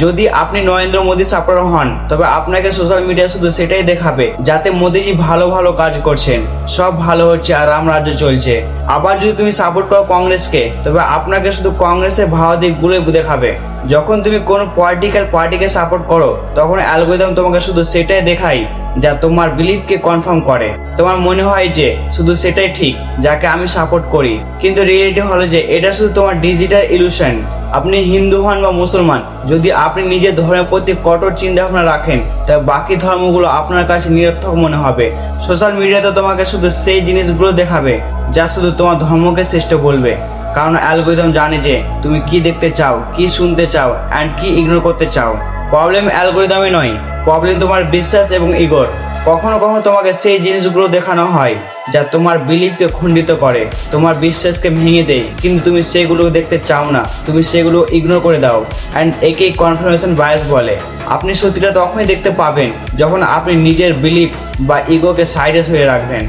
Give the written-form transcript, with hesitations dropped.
যদি আপনি নরেন্দ্র মোদী সাপোর্টার হন তবে আপনাকে সোশ্যাল মিডিয়া শুধু সেটাই দেখাবে যাতে মোদীজি ভালো ভালো কাজ করছেন, সব ভালো হচ্ছে আর রাম রাজ্য চলছে। আবার যদি তুমি সাপোর্ট করো কংগ্রেসকে তবে আপনাকে শুধু কংগ্রেসের ভালো দিকগুলো দেখাবে। যখন তুমি কোনো পলিটিক্যাল পার্টিকে সাপোর্ট করো তখন অ্যালগরিদম তোমাকে শুধু সেটাই দেখায় যা তোমার বিলিফকে কনফার্ম করে। তোমার মনে হয় যে শুধু সেটাই ঠিক যাকে আমি সাপোর্ট করি, কিন্তু রিয়েলিটি হলো যে এটা শুধু তোমার ডিজিটাল ইলুশন। আপনি হিন্দু হন বা মুসলমান, যদি আপনি নিজের ধর্মের প্রতি কঠোর চিন্তা ভাবনা রাখেন তবে বাকি ধর্মগুলো আপনার কাছে নিরর্থক মনে হবে। সোশ্যাল মিডিয়াতে তোমাকে শুধু সেই জিনিসগুলো দেখাবে যা শুধু তোমার ধর্মকে শ্রেষ্ঠ বলবে, কারণ অ্যালগরিদম জানে যে তুমি কি দেখতে চাও, কি শুনতে চাও অ্যান্ড কি ইগনোর করতে চাও। প্রবলেম অ্যালগরিদমে নয়, প্রবলেম তোমার বিশ্বাস এবং ইগোর। কখনো কখনো তোমাকে সেই জিনিসগুলো দেখানো হয় যা তোমার বিলিফকে খণ্ডিত করে, তোমার বিশ্বাসকে ভেঙে দেয়, কিন্তু তুমি সেগুলো দেখতে চাও না, তুমি সেগুলো ইগনোর করে দাও। অ্যান্ড একেই কনফার্মেশন বায়াস বলে। আপনি সত্যিটা তখনই দেখতে পাবেন যখন আপনি নিজের বিলিফ বা ইগোকে সাইডে সরিয়ে রাখবেন।